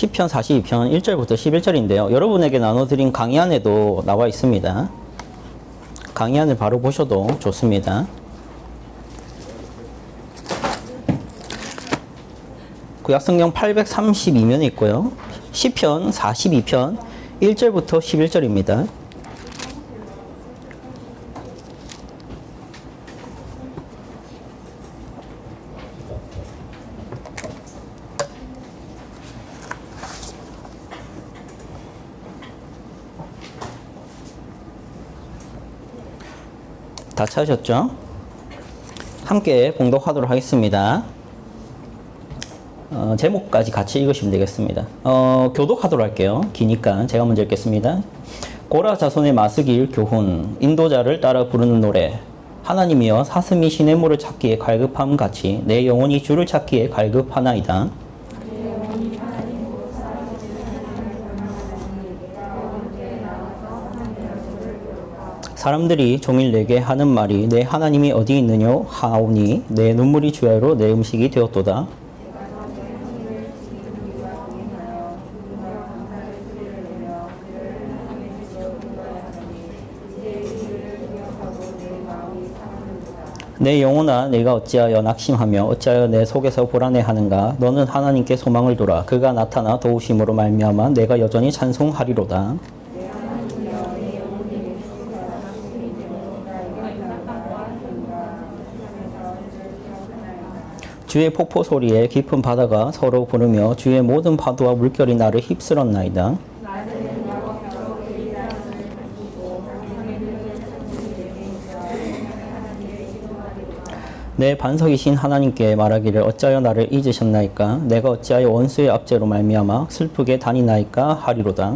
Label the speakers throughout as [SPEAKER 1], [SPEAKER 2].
[SPEAKER 1] 시편 42편 1절부터 11절인데요. 여러분에게 나눠드린 강의안에도 나와 있습니다. 강의안을 바로 보셔도 좋습니다. 구약성경 832면에 있고요. 시편 42편 1절부터 11절입니다. 다 찾으셨죠? 함께 봉독하도록 하겠습니다. 제목까지 같이 읽으시면 되겠습니다. 교독하도록 할게요. 기니까 제가 먼저 읽겠습니다. 고라 자손의 마스길 교훈, 인도자를 따라 부르는 노래. 하나님이여 사슴이 시냇물을 찾기에 갈급함 같이 내 영혼이 주를 찾기에 갈급하나이다. 사람들이 종일 내게 하는 말이 내 하나님이 어디 있느뇨 하오니 내 눈물이 주야로 내 음식이 되었도다. 내 영혼아 내가 어찌하여 낙심하며 어찌하여 내 속에서 불안해하는가. 너는 하나님께 소망을 두라. 그가 나타나 도우심으로 말미암아 내가 여전히 찬송하리로다. 주의 폭포 소리에 깊은 바다가 서로 부르며 주의 모든 파도와 물결이 나를 휩쓸었나이다. 내 반석이신 하나님께 말하기를 어찌하여 나를 잊으셨나이까. 내가 어찌하여 원수의 압제로 말미암아 슬프게 다니나이까 하리로다.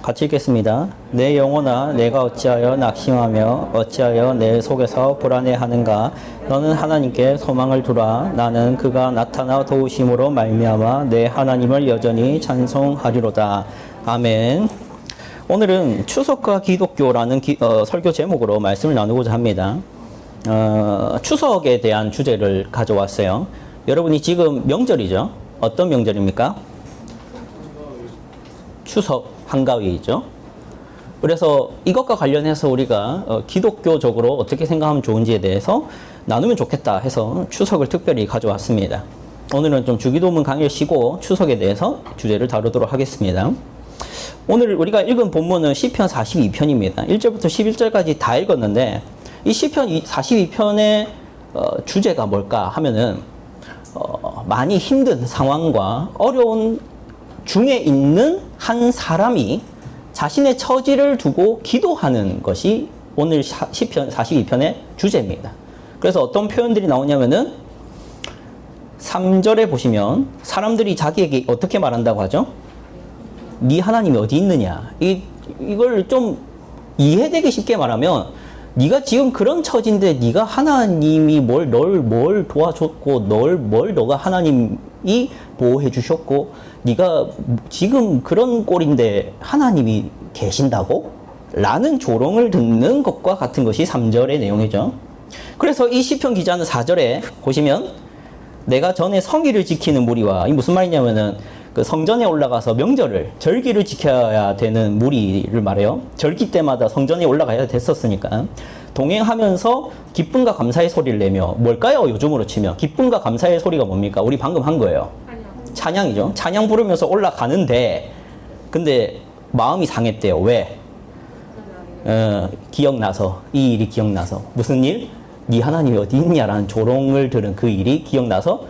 [SPEAKER 1] 같이 읽겠습니다. 내 영혼아 내가 어찌하여 낙심하며 어찌하여 내 속에서 불안해하는가. 너는 하나님께 소망을 두라. 나는 그가 나타나 도우심으로 말미암아 내 하나님을 여전히 찬송하리로다. 아멘. 오늘은 추석과 기독교라는 설교 제목으로 말씀을 나누고자 합니다. 추석에 대한 주제를 가져왔어요. 여러분이 지금 명절이죠? 어떤 명절입니까? 추석 한가위죠. 그래서 이것과 관련해서 우리가 기독교적으로 어떻게 생각하면 좋은지에 대해서 나누면 좋겠다 해서 추석을 특별히 가져왔습니다. 오늘은 좀 주기도문 강의를 쉬고 추석에 대해서 주제를 다루도록 하겠습니다. 오늘 우리가 읽은 본문은 시편 42편입니다. 1절부터 11절까지 다 읽었는데 이 시편 42편의 주제가 뭘까 하면은 많이 힘든 상황과 어려운 중에 있는 한 사람이 자신의 처지를 두고 기도하는 것이 오늘 시편 42편의 주제입니다. 그래서 어떤 표현들이 나오냐면은 3절에 보시면 사람들이 자기에게 어떻게 말한다고 하죠? 네 하나님이 어디 있느냐. 이걸 좀 이해되기 쉽게 말하면 네가 지금 그런 처지인데 네가 하나님이 널 도와줬고 너가 하나님이 보호해 주셨고 네가 지금 그런 꼴인데 하나님이 계신다고? 라는 조롱을 듣는 것과 같은 것이 3절의 내용이죠. 그래서 이 시편 기자는 4절에 보시면 내가 전에 성일을 지키는 무리와, 이 무슨 말이냐면은 그 성전에 올라가서 명절을, 절기를 지켜야 되는 무리를 말해요. 절기 때마다 성전에 올라가야 됐었으니까. 동행하면서 기쁨과 감사의 소리를 내며, 뭘까요? 요즘으로 치면. 기쁨과 감사의 소리가 뭡니까? 우리 방금 한 거예요. 찬양이죠. 찬양 부르면서 올라가는데, 근데 마음이 상했대요. 왜? 기억나서. 이 일이 기억나서. 무슨 일? 네 하나님이 어디 있냐라는 조롱을 들은 그 일이 기억나서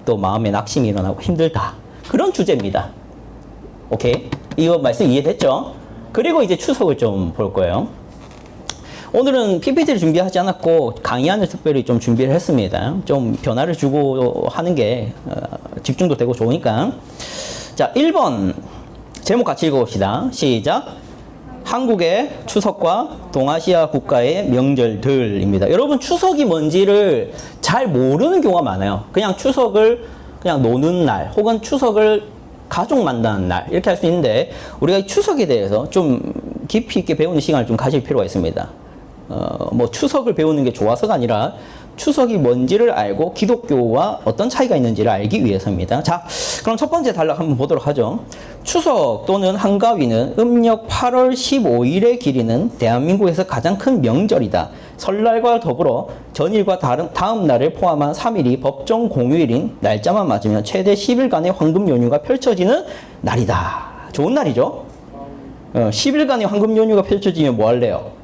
[SPEAKER 1] 또 마음에 낙심이 일어나고 힘들다. 그런 주제입니다. 오케이? 이거 말씀 이해됐죠? 그리고 이제 추석을 좀 볼 거예요. 오늘은 PPT를 준비하지 않았고 강의안을 특별히 좀 준비를 했습니다. 좀 변화를 주고 하는 게 집중도 되고 좋으니까. 자, 1번 제목 같이 읽어봅시다. 시작. 한국의 추석과 동아시아 국가의 명절들입니다. 여러분 추석이 뭔지를 잘 모르는 경우가 많아요. 그냥 추석을 그냥 노는 날 혹은 추석을 가족 만나는 날 이렇게 할 수 있는데 우리가 이 추석에 대해서 좀 깊이 있게 배우는 시간을 좀 가질 필요가 있습니다. 뭐 추석을 배우는 게 좋아서가 아니라 추석이 뭔지를 알고 기독교와 어떤 차이가 있는지를 알기 위해서입니다. 자, 그럼 첫 번째 단락 한번 보도록 하죠. 추석 또는 한가위는 음력 8월 15일에 기리는 대한민국에서 가장 큰 명절이다. 설날과 더불어 전일과 다음 날을 포함한 3일이 법정 공휴일인 날짜만 맞으면 최대 10일간의 황금 연휴가 펼쳐지는 날이다. 좋은 날이죠? 10일간의 황금 연휴가 펼쳐지면 뭐 할래요?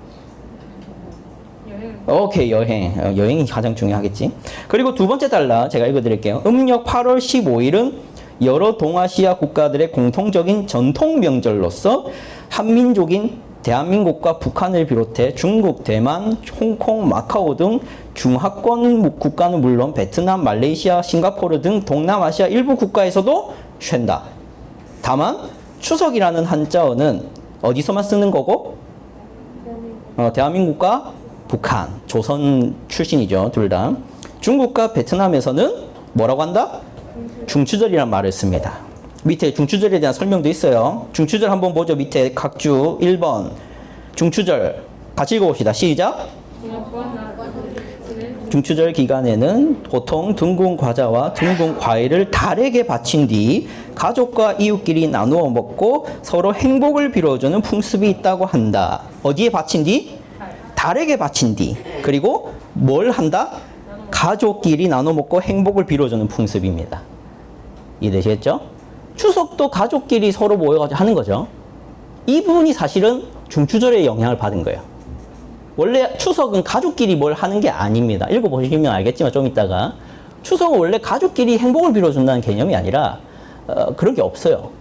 [SPEAKER 1] 오케이, 여행이 가장 중요하겠지. 그리고 두 번째 단락 제가 읽어드릴게요. 음력 8월 15일은 여러 동아시아 국가들의 공통적인 전통 명절로서 한민족인 대한민국과 북한을 비롯해 중국, 대만, 홍콩, 마카오 등 중하권 국가는 물론 베트남, 말레이시아, 싱가포르 등 동남아시아 일부 국가에서도 쉰다. 다만 추석이라는 한자어는 어디서만 쓰는 거고? 대한민국과 북한, 조선 출신이죠. 둘 다. 중국과 베트남에서는 뭐라고 한다? 중추절이란 말을 씁니다. 밑에 중추절에 대한 설명도 있어요. 중추절 한번 보죠. 밑에 각주 1번. 중추절 같이 읽어봅시다. 시작. 중추절 기간에는 보통 둥근 과자와 둥근 과일을 달에게 바친 뒤 가족과 이웃끼리 나누어 먹고 서로 행복을 빌어주는 풍습이 있다고 한다. 어디에 바친 뒤? 달에게 바친 뒤. 그리고 뭘 한다? 가족끼리 나눠 먹고 행복을 빌어주는 풍습입니다. 이해되시겠죠? 추석도 가족끼리 서로 모여가지고 하는 거죠. 이 부분이 사실은 중추절의 영향을 받은 거예요. 원래 추석은 가족끼리 뭘 하는 게 아닙니다. 읽어보시면 알겠지만 좀 이따가 추석은 원래 가족끼리 행복을 빌어준다는 개념이 아니라 그런 게 없어요.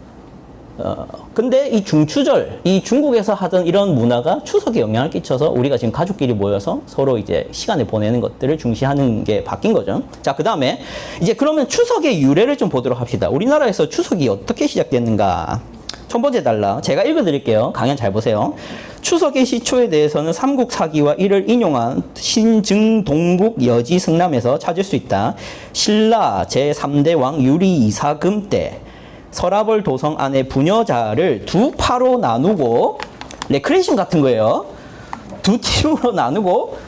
[SPEAKER 1] 근데 이 중추절, 이 중국에서 하던 이런 문화가 추석에 영향을 끼쳐서 우리가 지금 가족끼리 모여서 서로 이제 시간을 보내는 것들을 중시하는 게 바뀐 거죠. 자, 그 다음에 이제 그러면 추석의 유래를 좀 보도록 합시다. 우리나라에서 추석이 어떻게 시작됐는가? 첫 번째 단락 제가 읽어드릴게요. 강연 잘 보세요. 추석의 시초에 대해서는 삼국사기와 이를 인용한 신증동북 여지 승남에서 찾을 수 있다. 신라 제3대 왕 유리 이사금 때 서라벌 도성 안에 부녀자를 두 파로 나누고 레크레이션 같은 거예요. 두 팀으로 나누고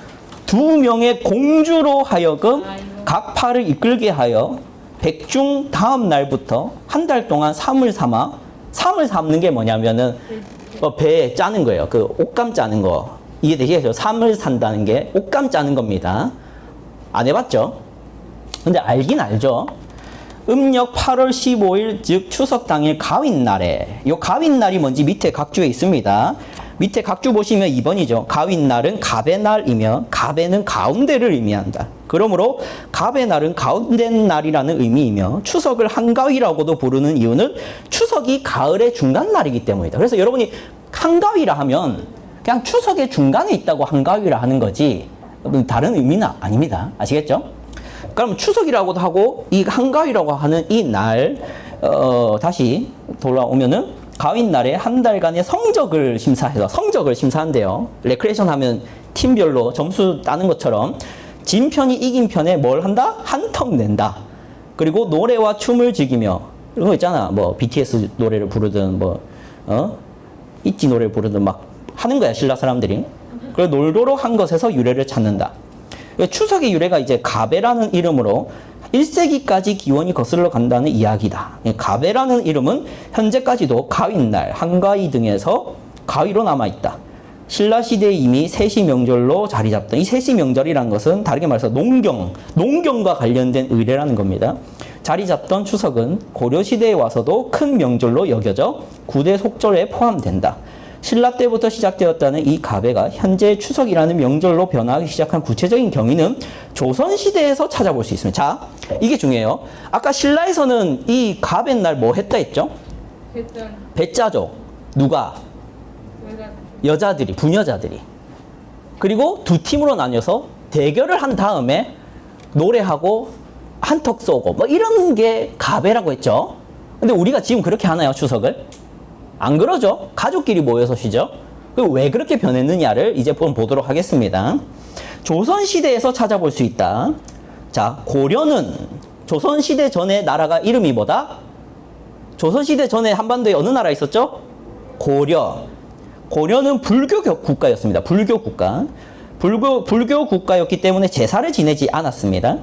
[SPEAKER 1] 두 명의 공주로 하여금 각 파를 이끌게 하여 백중 다음 날부터 한 달 동안 삼을 삼는 게 뭐냐면은 배에 짜는 거예요. 그 옷감 짜는 거. 이해되시겠죠? 삼을 산다는 게 옷감 짜는 겁니다. 안 해봤죠? 근데 알긴 알죠? 음력 8월 15일 즉 추석 당일 가윈날에 요 가윈날이 뭔지 밑에 각주에 있습니다. 밑에 각주 보시면 2번이죠. 가윈날은 갑의 날이며 갑에는 가운데를 의미한다. 그러므로 갑의 날은 가운데 날이라는 의미이며 추석을 한가위라고도 부르는 이유는 추석이 가을의 중간 날이기 때문이다. 그래서 여러분이 한가위라 하면 그냥 추석의 중간에 있다고 한가위라 하는 거지 다른 의미는 아닙니다. 아시겠죠? 그럼 추석이라고도 하고 이 한가위라고 하는 이 날 다시 돌아오면은 가윈날에 한 달간의 성적을 심사한대요. 레크레이션 하면 팀별로 점수 따는 것처럼 진 편이 이긴 편에 뭘 한다? 한턱 낸다. 그리고 노래와 춤을 즐기며 이런 거 있잖아. 뭐 BTS 노래를 부르든 있지 노래를 부르든 막 하는 거야 신라 사람들이. 그리고 놀도록 한 것에서 유래를 찾는다. 추석의 유래가 이제 가베라는 이름으로 1세기까지 기원이 거슬러 간다는 이야기다. 가베라는 이름은 현재까지도 가윈날, 한가위 등에서 가위로 남아있다. 신라시대에 이미 세시 명절로 자리 잡던 이 세시 명절이라는 것은 다르게 말해서 농경과 관련된 의례라는 겁니다. 자리 잡던 추석은 고려시대에 와서도 큰 명절로 여겨져 구대 속절에 포함된다. 신라 때부터 시작되었다는 이 가베가 현재 추석이라는 명절로 변화하기 시작한 구체적인 경위는 조선시대에서 찾아볼 수 있습니다. 자, 이게 중요해요. 아까 신라에서는 이 가베 날 뭐 했다 했죠? 배짜죠. 누가? 여자들이, 부녀자들이. 그리고 두 팀으로 나뉘어서 대결을 한 다음에 노래하고 한턱 쏘고 뭐 이런 게 가베라고 했죠. 근데 우리가 지금 그렇게 하나요, 추석을? 안 그러죠? 가족끼리 모여서 쉬죠? 왜 그렇게 변했느냐를 이제 보도록 하겠습니다. 조선시대에서 찾아볼 수 있다. 자, 고려는 조선시대 전에 나라가 이름이 뭐다? 조선시대 전에 한반도에 어느 나라 있었죠? 고려. 고려는 불교 국가였습니다. 불교 국가. 불교 국가였기 때문에 제사를 지내지 않았습니다.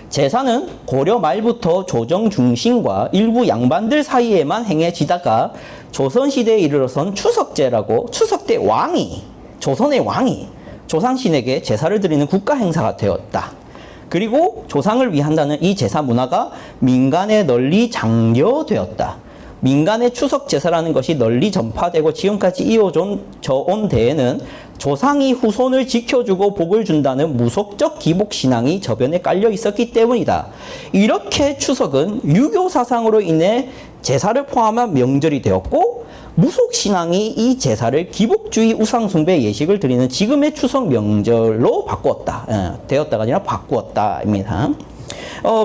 [SPEAKER 1] 제사는 고려 말부터 조정 중심과 일부 양반들 사이에만 행해지다가 조선시대에 이르러선 추석제라고 추석 때 왕이, 조선의 왕이 조상신에게 제사를 드리는 국가 행사가 되었다. 그리고 조상을 위한다는 이 제사 문화가 민간에 널리 장려되었다. 민간의 추석 제사라는 것이 널리 전파되고 지금까지 이어져 온 데에는 조상이 후손을 지켜주고 복을 준다는 무속적 기복 신앙이 저변에 깔려 있었기 때문이다. 이렇게 추석은 유교 사상으로 인해 제사를 포함한 명절이 되었고 무속 신앙이 이 제사를 기복주의 우상 숭배 예식을 드리는 지금의 추석 명절로 바꾸었다. 되었다가 아니라 바꾸었다입니다.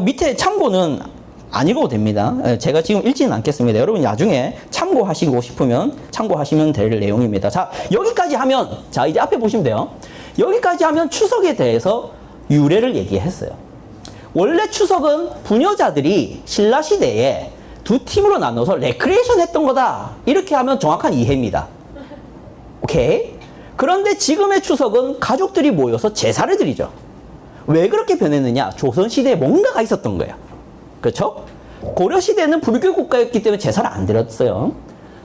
[SPEAKER 1] 밑에 참고는 안 읽어도 됩니다. 제가 지금 읽지는 않겠습니다. 여러분 나중에 참고하시고 싶으면 참고하시면 될 내용입니다. 자, 여기까지 하면, 자, 이제 앞에 보시면 돼요. 여기까지 하면 추석에 대해서 유래를 얘기했어요. 원래 추석은 부녀자들이 신라시대에 두 팀으로 나눠서 레크리에이션 했던 거다. 이렇게 하면 정확한 이해입니다. 오케이? 그런데 지금의 추석은 가족들이 모여서 제사를 드리죠. 왜 그렇게 변했느냐? 조선시대에 뭔가가 있었던 거예요. 그렇죠? 고려시대는 불교 국가였기 때문에 제사를 안 드렸어요.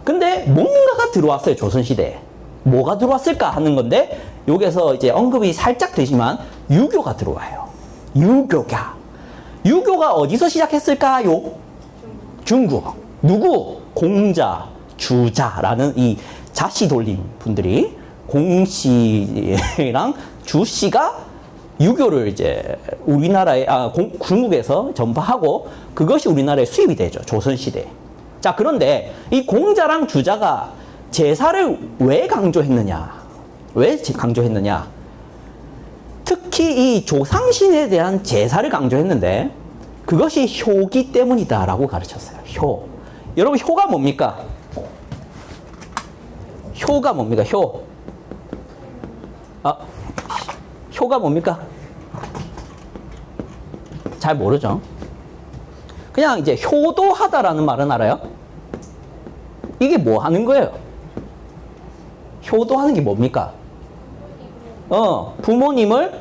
[SPEAKER 1] 근데 뭔가가 들어왔어요, 조선시대에. 뭐가 들어왔을까 하는 건데, 여기서 이제 언급이 살짝 되지만, 유교가 들어와요. 유교가. 유교가 어디서 시작했을까요? 중국. 누구? 공자, 주자라는 이 자씨 돌린 분들이, 공씨랑 주씨가 유교를 이제 우리나라에, 중국에서 전파하고 그것이 우리나라에 수입이 되죠. 조선시대에. 자, 그런데 이 공자랑 주자가 제사를 왜 강조했느냐? 왜 강조했느냐? 특히 이 조상신에 대한 제사를 강조했는데 그것이 효기 때문이다라고 가르쳤어요. 효. 여러분, 효가 뭡니까? 효가 뭡니까? 효. 효가 뭡니까? 잘 모르죠. 그냥 이제 효도하다라는 말은 알아요? 이게 뭐 하는 거예요? 효도하는 게 뭡니까? 부모님을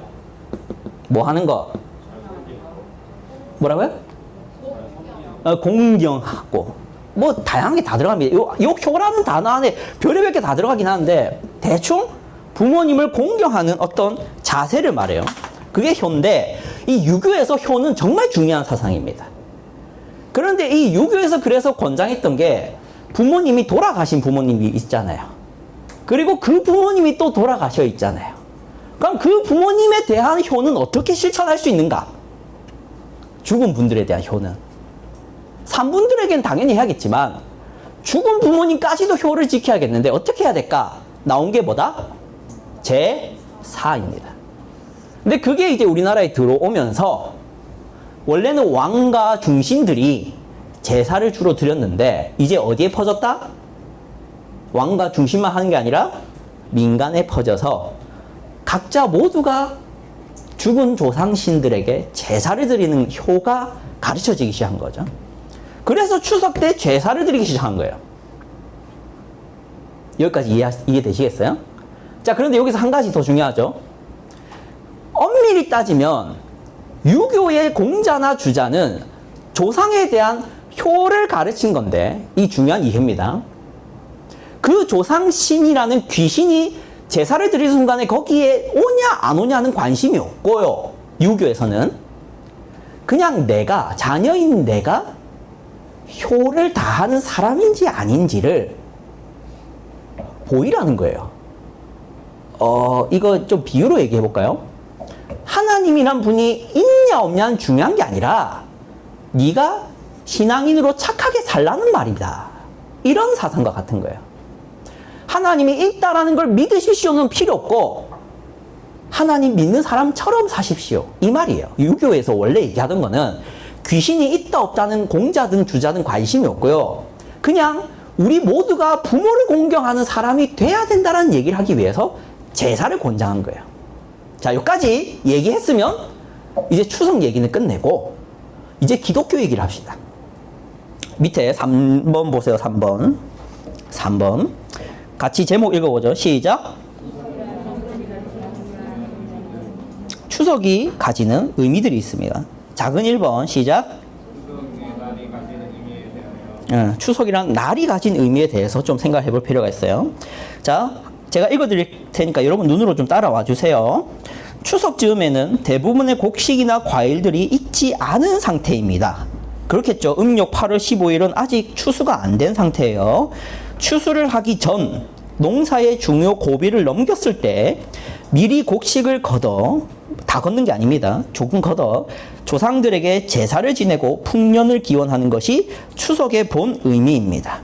[SPEAKER 1] 뭐 하는 거? 뭐라고요? 공경하고. 뭐 다양한 게 다 들어갑니다. 요 효라는 단어 안에 별의별 게 다 들어가긴 하는데 대충 부모님을 공경하는 어떤 자세를 말해요. 그게 효인데 이 유교에서 효는 정말 중요한 사상입니다. 그런데 이 유교에서 그래서 권장했던 게 부모님이 돌아가신 부모님이 있잖아요. 그리고 그 부모님이 또 돌아가셔 있잖아요. 그럼 그 부모님에 대한 효는 어떻게 실천할 수 있는가? 죽은 분들에 대한 효는. 산분들에겐 당연히 해야겠지만 죽은 부모님까지도 효를 지켜야겠는데 어떻게 해야 될까? 나온 게 뭐다? 제사입니다. 근데 그게 이제 우리나라에 들어오면서 원래는 왕과 중신들이 제사를 주로 드렸는데 이제 어디에 퍼졌다? 왕과 중신만 하는 게 아니라 민간에 퍼져서 각자 모두가 죽은 조상신들에게 제사를 드리는 효가 가르쳐지기 시작한 거죠. 그래서 추석 때 제사를 드리기 시작한 거예요. 여기까지 이해되시겠어요? 자, 그런데 여기서 한 가지 더 중요하죠. 엄밀히 따지면 유교의 공자나 주자는 조상에 대한 효를 가르친 건데 이 중요한 이해입니다. 그 조상신이라는 귀신이 제사를 드리는 순간에 거기에 오냐 안 오냐는 관심이 없고요. 유교에서는 그냥 내가, 자녀인 내가 효를 다하는 사람인지 아닌지를 보이라는 거예요. 이거 좀 비유로 얘기해 볼까요? 하나님이란 분이 있냐 없냐는 중요한 게 아니라 네가 신앙인으로 착하게 살라는 말이다. 이런 사상과 같은 거예요. 하나님이 있다라는 걸 믿으십시오는 필요 없고 하나님 믿는 사람처럼 사십시오. 이 말이에요. 유교에서 원래 얘기하던 거는 귀신이 있다 없다는 공자든 주자든 관심이 없고요. 그냥 우리 모두가 부모를 공경하는 사람이 돼야 된다는 얘기를 하기 위해서 제사를 권장한 거예요. 자, 여기까지 얘기했으면 이제 추석 얘기는 끝내고 이제 기독교 얘기를 합시다. 밑에 3번 보세요. 3번 같이 제목 읽어보죠. 시작. 추석이 가지는 의미들이 있습니다. 작은 1번 시작. 추석이란 날이 가진 의미에 대해서 좀 생각해 볼 필요가 있어요. 자, 제가 읽어 드릴 테니까 여러분 눈으로 좀 따라와 주세요. 추석 즈음에는 대부분의 곡식이나 과일들이 익지 않은 상태입니다. 그렇겠죠. 음력 8월 15일은 아직 추수가 안 된 상태예요. 추수를 하기 전 농사의 중요 고비를 넘겼을 때 미리 곡식을 걷어, 다 걷는 게 아닙니다. 조금 걷어 조상들에게 제사를 지내고 풍년을 기원하는 것이 추석의 본 의미입니다.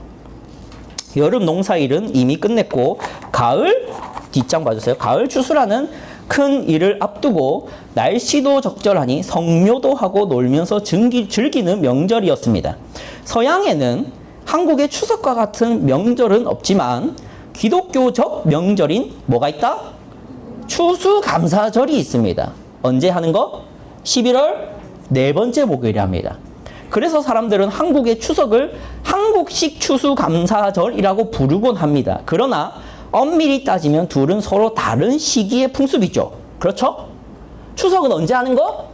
[SPEAKER 1] 여름 농사일은 이미 끝냈고 가을, 뒷장 봐주세요. 가을 추수라는 큰 일을 앞두고 날씨도 적절하니 성묘도 하고 놀면서 즐기는 명절이었습니다. 서양에는 한국의 추석과 같은 명절은 없지만 기독교적 명절인 뭐가 있다? 추수감사절이 있습니다. 언제 하는 거? 11월 네 번째 목요일에 합니다. 그래서 사람들은 한국의 추석을 한국식 추수감사절이라고 부르곤 합니다. 그러나 엄밀히 따지면 둘은 서로 다른 시기의 풍습이죠. 그렇죠? 추석은 언제 하는 거?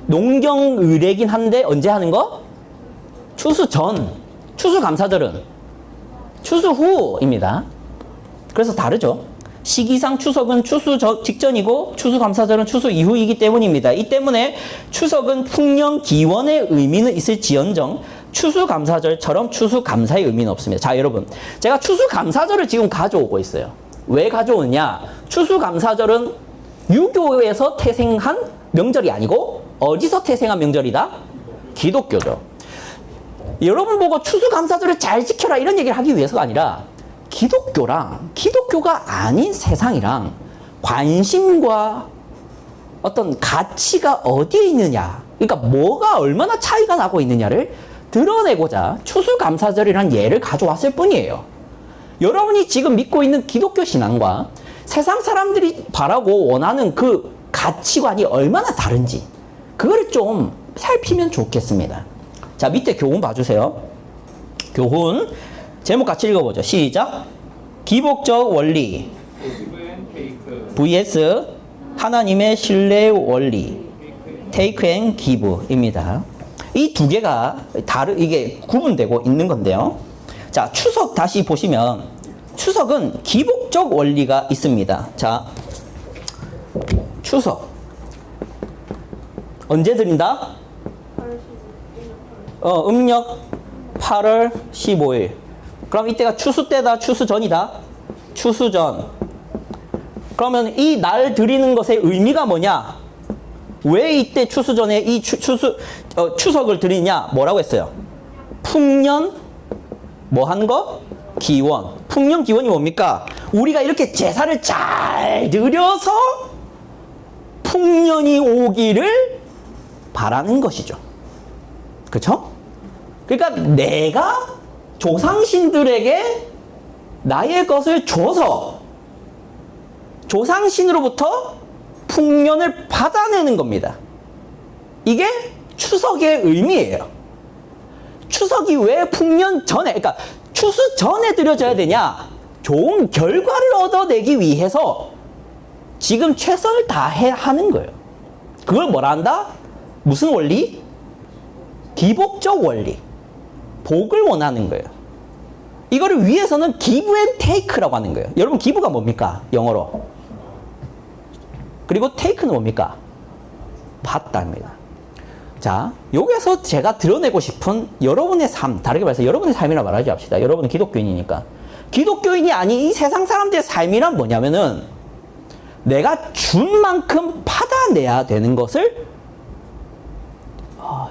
[SPEAKER 1] 농경의례긴 한데 언제 하는 거? 추수 전. 추수감사절은 추수 후입니다. 그래서 다르죠. 시기상 추석은 추수 직전이고 추수감사절은 추수 이후이기 때문입니다. 이 때문에 추석은 풍년 기원의 의미는 있을지언정 추수감사절처럼 추수감사의 의미는 없습니다. 자, 여러분, 제가 추수감사절을 지금 가져오고 있어요. 왜 가져오느냐? 추수감사절은 유교에서 태생한 명절이 아니고 어디서 태생한 명절이다? 기독교죠. 여러분 보고 추수감사절을 잘 지켜라 이런 얘기를 하기 위해서가 아니라 기독교랑 기독교가 아닌 세상이랑 관심과 어떤 가치가 어디에 있느냐, 그러니까 뭐가 얼마나 차이가 나고 있느냐를 드러내고자 추수감사절이라는 예를 가져왔을 뿐이에요. 여러분이 지금 믿고 있는 기독교 신앙과 세상 사람들이 바라고 원하는 그 가치관이 얼마나 다른지 그걸 좀 살피면 좋겠습니다. 자, 밑에 교훈 봐주세요. 교훈 제목 같이 읽어보죠. 시작. 기복적 원리 vs 하나님의 신뢰의 원리 take and give입니다. 이 두 개가 이게 구분되고 있는 건데요. 자, 추석 다시 보시면 추석은 기복적 원리가 있습니다. 자, 추석 언제 드린다? 음력 8월 15일. 그럼 이때가 추수 때다, 추수 전이다? 추수 전. 그러면 이 날 드리는 것의 의미가 뭐냐? 왜 이때 추수 전에 이 추석을 드리냐? 뭐라고 했어요? 풍년, 뭐 하는 거? 기원. 풍년 기원이 뭡니까? 우리가 이렇게 제사를 잘 드려서 풍년이 오기를 바라는 것이죠. 그렇죠? 그러니까 내가 조상신들에게 나의 것을 줘서 조상신으로부터 풍년을 받아내는 겁니다. 이게 추석의 의미예요. 추석이 왜 풍년 전에, 그러니까 추수 전에 드려져야 되냐? 좋은 결과를 얻어내기 위해서 지금 최선을 다해 하는 거예요. 그걸 뭐라 한다? 무슨 원리? 기복적 원리. 복을 원하는 거예요. 이거를 위해서는 give and take라고 하는 거예요. 여러분, give가 뭡니까? 영어로. 그리고 take는 뭡니까? 받다입니다. 자, 여기서 제가 드러내고 싶은 여러분의 삶, 다르게 말해서 여러분의 삶이라 말하지 합시다. 여러분은 기독교인이니까. 기독교인이 아닌 이 세상 사람들의 삶이란 뭐냐면은 내가 준 만큼 받아내야 되는 것을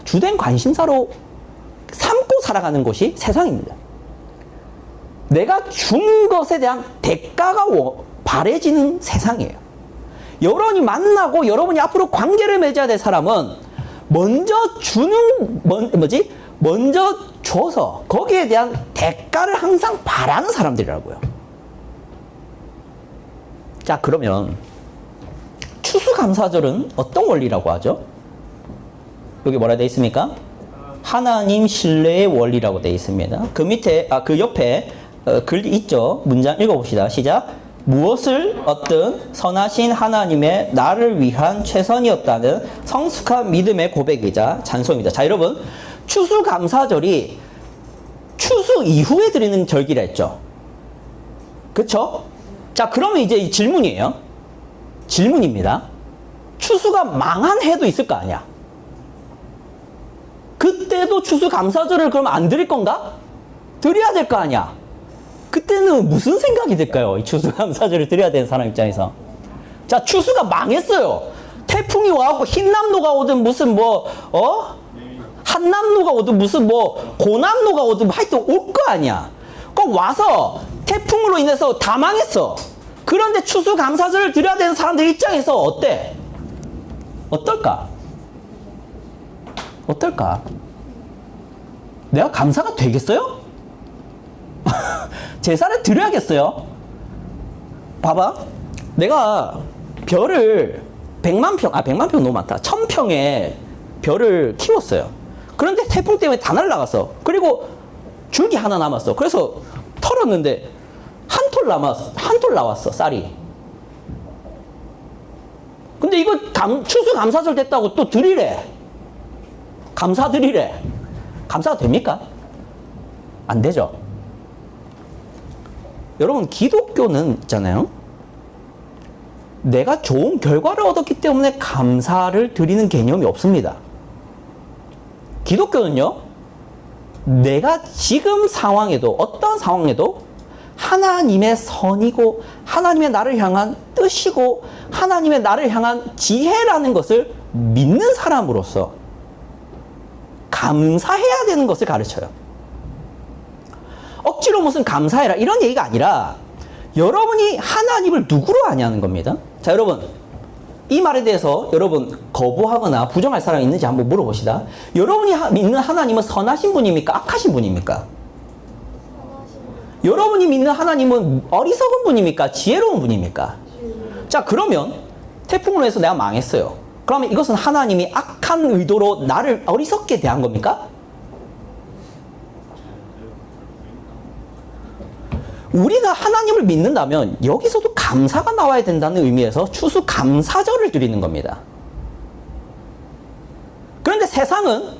[SPEAKER 1] 주된 관심사로 삼고 살아가는 것이 세상입니다. 내가 준 것에 대한 대가가 바래지는 세상이에요. 여러분이 만나고 여러분이 앞으로 관계를 맺어야 될 사람은 먼저 먼저 줘서 거기에 대한 대가를 항상 바라는 사람들이라고요. 자, 그러면 추수감사절은 어떤 원리라고 하죠? 여기 뭐라 되어 있습니까? 하나님 신뢰의 원리라고 되어 있습니다. 그 밑에, 그 옆에 글이 있죠. 문장 읽어봅시다. 시작. 무엇을 얻든 선하신 하나님의 나를 위한 최선이었다는 성숙한 믿음의 고백이자 찬송입니다. 자, 여러분, 추수감사절이 추수 이후에 드리는 절기라 했죠. 그쵸? 자, 그러면 이제 질문이에요. 질문입니다. 추수가 망한 해도 있을 거 아니야. 그때도 추수감사절을 그럼 안 드릴 건가? 드려야 될 거 아니야. 그때는 무슨 생각이 들까요? 이 추수감사절을 드려야 되는 사람 입장에서. 자, 추수가 망했어요. 태풍이 와갖고 흰남노가 오든 무슨 한남노가 오든 무슨 고남노가 오든 하여튼 올 거 아니야. 꼭 와서 태풍으로 인해서 다 망했어. 그런데 추수감사절을 드려야 되는 사람들 입장에서 어때? 어떨까? 어떨까? 내가 감사가 되겠어요? 제사를 드려야겠어요? 봐봐. 내가 별을 100만 평 너무 많다. 1000평의 별을 키웠어요. 그런데 태풍 때문에 다 날아갔어. 그리고 줄기 하나 남았어. 그래서 털었는데 한 톨 나왔어, 쌀이. 근데 이거 추수감사절 됐다고 또 드리래. 감사드리래. 감사가 됩니까? 안 되죠. 여러분, 기독교는 있잖아요. 내가 좋은 결과를 얻었기 때문에 감사를 드리는 개념이 없습니다. 기독교는요, 내가 지금 상황에도, 어떤 상황에도 하나님의 선이고, 하나님의 나를 향한 뜻이고, 하나님의 나를 향한 지혜라는 것을 믿는 사람으로서 감사해야 되는 것을 가르쳐요. 억지로 무슨 감사해라 이런 얘기가 아니라 여러분이 하나님을 누구로 아냐는 겁니다. 자, 여러분, 이 말에 대해서 여러분 거부하거나 부정할 사람이 있는지 한번 물어봅시다. 여러분이 믿는 하나님은 선하신 분입니까? 악하신 분입니까? 여러분이 믿는 하나님은 어리석은 분입니까? 지혜로운 분입니까? 자, 그러면 태풍으로 해서 내가 망했어요. 그러면 이것은 하나님이 악한 의도로 나를 어리석게 대한 겁니까? 우리가 하나님을 믿는다면 여기서도 감사가 나와야 된다는 의미에서 추수감사절을 드리는 겁니다. 그런데 세상은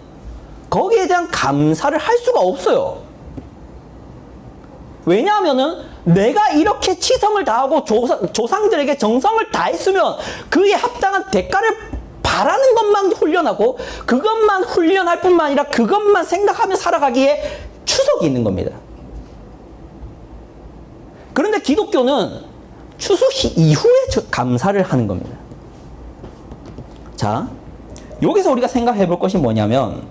[SPEAKER 1] 거기에 대한 감사를 할 수가 없어요. 왜냐하면은 내가 이렇게 치성을 다하고 조상들에게 정성을 다했으면 그에 합당한 대가를 바라는 것만 훈련하고 그것만 훈련할 뿐만 아니라 그것만 생각하며 살아가기에 추석이 있는 겁니다. 그런데 기독교는 추수 이후에 감사를 하는 겁니다. 자, 여기서 우리가 생각해 볼 것이 뭐냐면,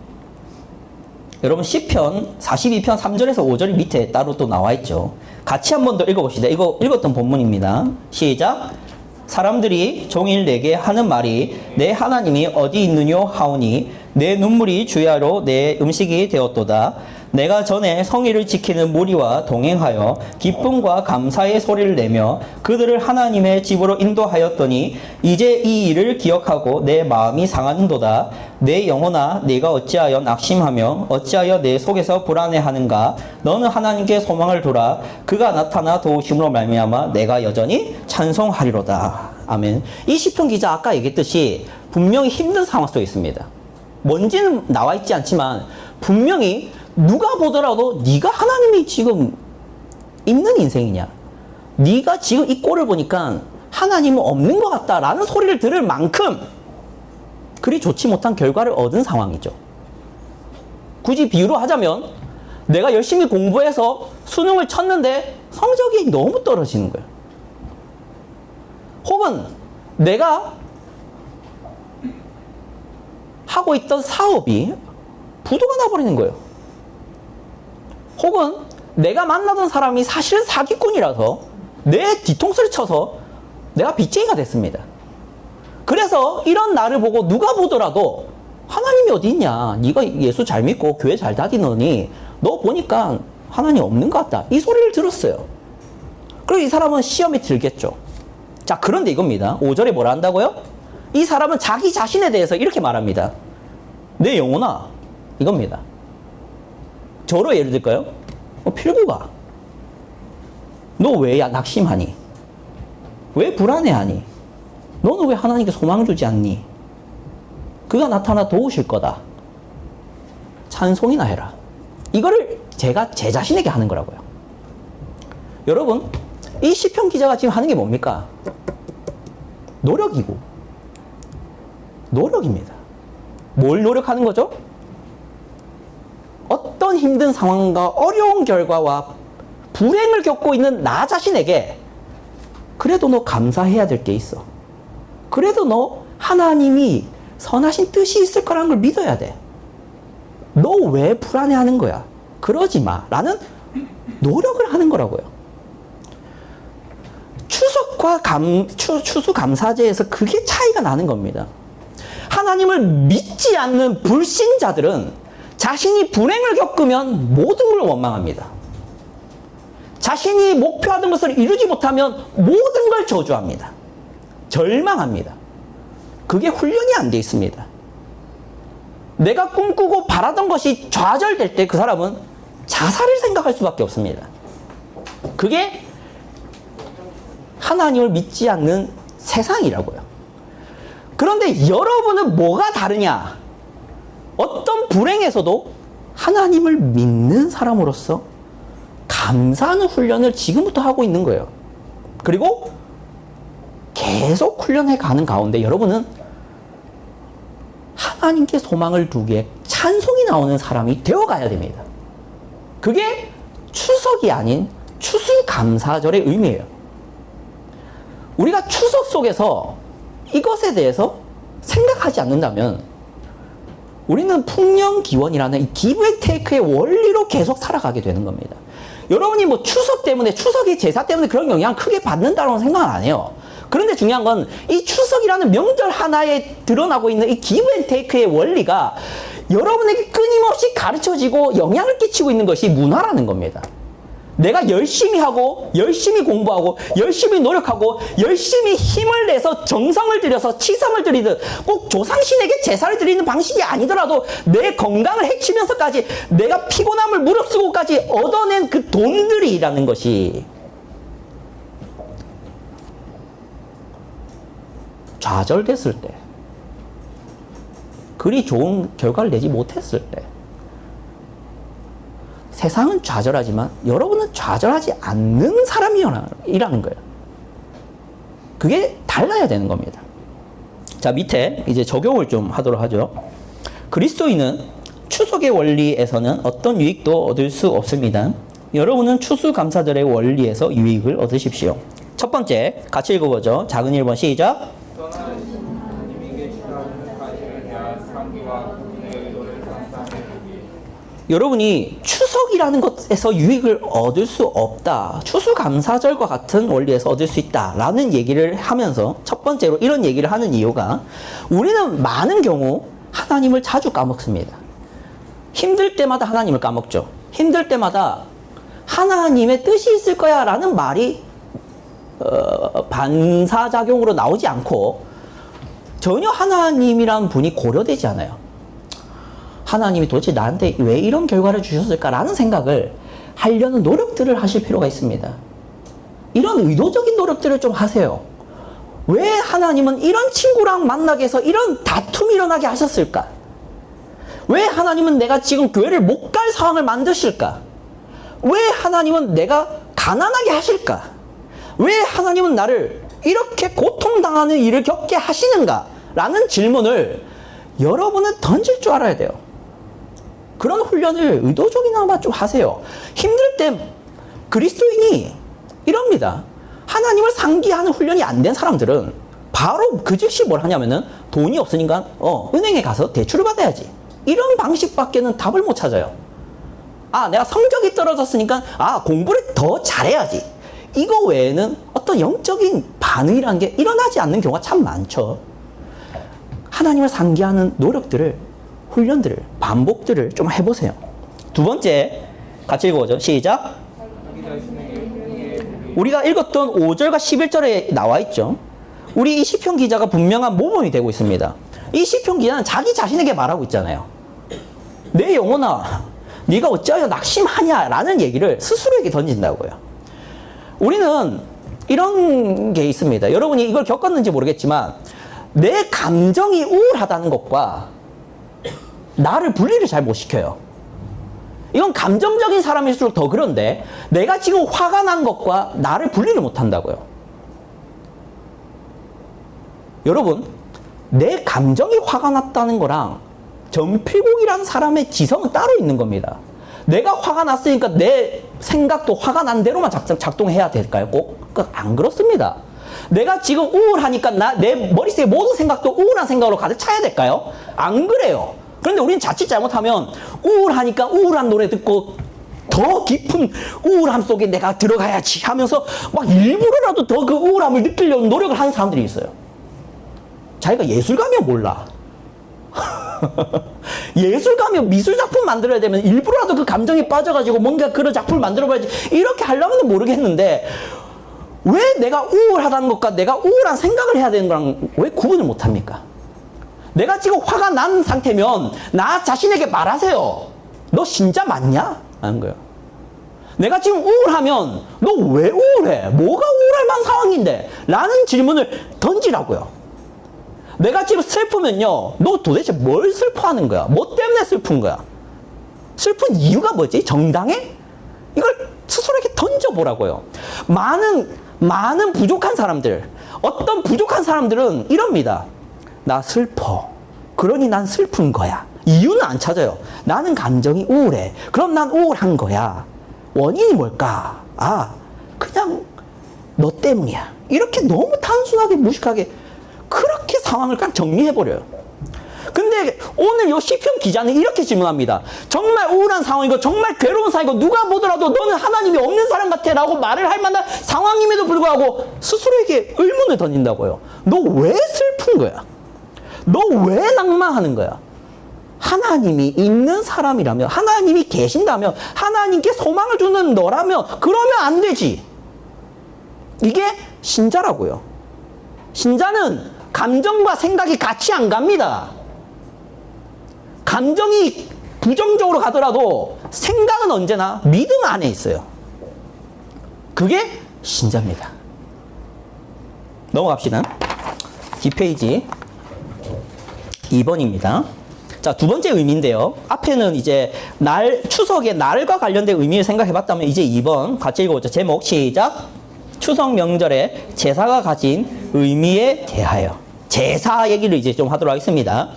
[SPEAKER 1] 여러분 시편 42편 3절에서 5절이 밑에 따로 또 나와 있죠. 같이 한 번 더 읽어봅시다. 이거 읽었던 본문입니다. 시작. 사람들이 종일 내게 하는 말이 내 하나님이 어디 있느뇨 하오니 내 눈물이 주야로 내 음식이 되었도다. 내가 전에 성의를 지키는 무리와 동행하여 기쁨과 감사의 소리를 내며 그들을 하나님의 집으로 인도하였더니 이제 이 일을 기억하고 내 마음이 상하는도다. 내 영혼아, 네가 어찌하여 낙심하며 어찌하여 내 속에서 불안해하는가? 너는 하나님께 소망을 두라. 그가 나타나 도우심으로 말미암아 내가 여전히 찬송하리로다. 아멘. 이 시편 기자 아까 얘기했듯이 분명히 힘든 상황 속에 있습니다. 뭔지는 나와 있지 않지만 분명히 누가 보더라도 네가 하나님이 지금 있는 인생이냐, 네가 지금 이 꼴을 보니까 하나님은 없는 것 같다라는 소리를 들을 만큼 그리 좋지 못한 결과를 얻은 상황이죠. 굳이 비유로 하자면 내가 열심히 공부해서 수능을 쳤는데 성적이 너무 떨어지는 거예요. 혹은 내가 하고 있던 사업이 부도가 나버리는 거예요. 혹은 내가 만나던 사람이 사실은 사기꾼이라서 내 뒤통수를 쳐서 내가 빚쟁이가 됐습니다. 그래서 이런 나를 보고 누가 보더라도 하나님이 어디 있냐, 네가 예수 잘 믿고 교회 잘 다니느니 너 보니까 하나님 없는 것 같다, 이 소리를 들었어요. 그리고 이 사람은 시험에 들겠죠. 자, 그런데 이겁니다. 5절에 뭐라 한다고요? 이 사람은 자기 자신에 대해서 이렇게 말합니다. 내 영혼아, 이겁니다. 저로 예를 들까요? 필구가 너 왜 낙심하니? 왜 불안해하니? 너는 왜 하나님께 소망 주지 않니? 그가 나타나 도우실 거다. 찬송이나 해라. 이거를 제가 제 자신에게 하는 거라고요. 여러분, 이 시편 기자가 지금 하는 게 뭡니까? 노력이고 노력입니다. 뭘 노력하는 거죠? 어떤 힘든 상황과 어려운 결과와 불행을 겪고 있는 나 자신에게 그래도 너 감사해야 될 게 있어. 그래도 너 하나님이 선하신 뜻이 있을 거라는 걸 믿어야 돼. 너 왜 불안해하는 거야? 그러지 마. 라는 노력을 하는 거라고요. 추석과 추수감사제에서 그게 차이가 나는 겁니다. 하나님을 믿지 않는 불신자들은 자신이 불행을 겪으면 모든 걸 원망합니다. 자신이 목표하던 것을 이루지 못하면 모든 걸 저주합니다. 절망합니다. 그게 훈련이 안 돼 있습니다. 내가 꿈꾸고 바라던 것이 좌절될 때 그 사람은 자살을 생각할 수밖에 없습니다. 그게 하나님을 믿지 않는 세상이라고요. 그런데 여러분은 뭐가 다르냐? 어떤 불행에서도 하나님을 믿는 사람으로서 감사하는 훈련을 지금부터 하고 있는 거예요. 그리고 계속 훈련해 가는 가운데 여러분은 하나님께 소망을 두기에 찬송이 나오는 사람이 되어가야 됩니다. 그게 추석이 아닌 추수감사절의 의미예요. 우리가 추석 속에서 이것에 대해서 생각하지 않는다면 우리는 풍년기원이라는 이 기브 앤 테이크의 원리로 계속 살아가게 되는 겁니다. 여러분이 뭐 추석 때문에, 추석의 제사 때문에 그런 영향을 크게 받는다고 생각은 안 해요. 그런데 중요한 건 이 추석이라는 명절 하나에 드러나고 있는 이 기브 앤 테이크의 원리가 여러분에게 끊임없이 가르쳐지고 영향을 끼치고 있는 것이 문화라는 겁니다. 내가 열심히 하고 열심히 공부하고 열심히 노력하고 열심히 힘을 내서 정성을 들여서 치성을 드리듯 꼭 조상신에게 제사를 드리는 방식이 아니더라도 내 건강을 해치면서까지 내가 피곤함을 무릅쓰고까지 얻어낸 그 돈들이라는 것이 좌절됐을 때, 그리 좋은 결과를 내지 못했을 때, 세상은 좌절하지만 여러분은 좌절하지 않는 사람이라는 거예요. 그게 달라야 되는 겁니다. 자, 밑에 이제 적용을 좀 하도록 하죠. 그리스도인은 추석의 원리에서는 어떤 유익도 얻을 수 없습니다. 여러분은 추수감사절의 원리에서 유익을 얻으십시오. 첫 번째, 같이 읽어보죠. 작은 1번 시작. 여러분이 추석이라는 것에서 유익을 얻을 수 없다. 추수감사절과 같은 원리에서 얻을 수 있다. 라는 얘기를 하면서 첫 번째로 이런 얘기를 하는 이유가 우리는 많은 경우 하나님을 자주 까먹습니다. 힘들 때마다 하나님을 까먹죠. 힘들 때마다 하나님의 뜻이 있을 거야 라는 말이 반사작용으로 나오지 않고 전혀 하나님이란 분이 고려되지 않아요. 하나님이 도대체 나한테 왜 이런 결과를 주셨을까라는 생각을 하려는 노력들을 하실 필요가 있습니다. 이런 의도적인 노력들을 좀 하세요. 왜 하나님은 이런 친구랑 만나게 해서 이런 다툼이 일어나게 하셨을까? 왜 하나님은 내가 지금 교회를 못 갈 상황을 만드실까? 왜 하나님은 내가 가난하게 하실까? 왜 하나님은 나를 이렇게 고통당하는 일을 겪게 하시는가? 라는 질문을 여러분은 던질 줄 알아야 돼요. 그런 훈련을 의도적이나마 좀 하세요. 힘들 때 그리스도인이 이럽니다. 하나님을 상기하는 훈련이 안 된 사람들은 바로 그 즉시 뭘 하냐면은 돈이 없으니까 은행에 가서 대출을 받아야지. 이런 방식밖에는 답을 못 찾아요. 아, 내가 성적이 떨어졌으니까 공부를 더 잘해야지. 이거 외에는 어떤 영적인 반응이라는 게 일어나지 않는 경우가 참 많죠. 하나님을 상기하는 노력들을, 훈련들을, 반복들을 좀 해보세요. 두 번째, 같이 읽어보죠. 시작. 우리가 읽었던 5절과 11절에 나와 있죠. 우리 이 시편 기자가 분명한 모범이 되고 있습니다. 이 시편 기자는 자기 자신에게 말하고 있잖아요. 내 영혼아, 네가 어찌하여 낙심하냐 라는 얘기를 스스로에게 던진다고요. 우리는 이런 게 있습니다. 여러분이 이걸 겪었는지 모르겠지만 내 감정이 우울하다는 것과 나를 분리를 잘 못 시켜요. 이건 감정적인 사람일수록 더 그런데 내가 지금 화가 난 것과 나를 분리를 못 한다고요. 여러분, 내 감정이 화가 났다는 거랑 전필국이라는 사람의 지성은 따로 있는 겁니다. 내가 화가 났으니까 내 생각도 화가 난 대로만 작동해야 될까요? 꼭? 안 그렇습니다. 내가 지금 우울하니까 내 머릿속에 모든 생각도 우울한 생각으로 가득 차야 될까요? 안 그래요. 그런데 우리는 자칫 잘못하면 우울하니까 우울한 노래 듣고 더 깊은 우울함 속에 내가 들어가야지 하면서 막 일부러라도 더 그 우울함을 느끼려는 노력을 하는 사람들이 있어요. 자기가 예술가면 몰라. 예술가면 미술작품 만들어야 되면 일부러라도 그 감정에 빠져가지고 뭔가 그런 작품을 만들어봐야지 이렇게 하려면 모르겠는데 왜 내가 우울하다는 것과 내가 우울한 생각을 해야 되는 거랑 왜 구분을 못합니까? 내가 지금 화가 난 상태면 나 자신에게 말하세요. 너 진짜 맞냐? 하는 거예요. 내가 지금 우울하면 너 왜 우울해? 뭐가 우울할 만한 상황인데? 라는 질문을 던지라고요. 내가 지금 슬프면요, 너 도대체 뭘 슬퍼하는 거야? 뭐 때문에 슬픈 거야? 슬픈 이유가 뭐지? 정당해? 이걸 스스로에게 던져보라고요. 많은 부족한 사람들, 어떤 부족한 사람들은 이럽니다. 나 슬퍼. 그러니 난 슬픈 거야. 이유는 안 찾아요. 나는 감정이 우울해. 그럼 난 우울한 거야. 원인이 뭘까? 아, 그냥 너 때문이야. 이렇게 너무 단순하게 무식하게 그렇게 상황을 그냥 정리해버려요. 근데 오늘 요 시편 기자는 이렇게 질문합니다. 정말 우울한 상황이고 정말 괴로운 상황이고 누가 보더라도 너는 하나님이 없는 사람 같아 라고 말을 할 만한 상황임에도 불구하고 스스로에게 의문을 던진다고요. 너 왜 슬픈 거야? 너 왜 낭만하는 거야? 하나님이 있는 사람이라면, 하나님이 계신다면, 하나님께 소망을 주는 너라면 그러면 안 되지. 이게 신자라고요. 신자는 감정과 생각이 같이 안 갑니다. 감정이 부정적으로 가더라도 생각은 언제나 믿음 안에 있어요. 그게 신자입니다. 넘어갑시다. 뒷페이지 2번입니다. 자, 두 번째 의미인데요. 앞에는 이제 추석의 날과 관련된 의미를 생각해 봤다면 이제 2번 같이 읽어보죠. 제목 시작. 추석 명절에 제사가 가진 의미에 대하여. 제사 얘기를 이제 좀 하도록 하겠습니다.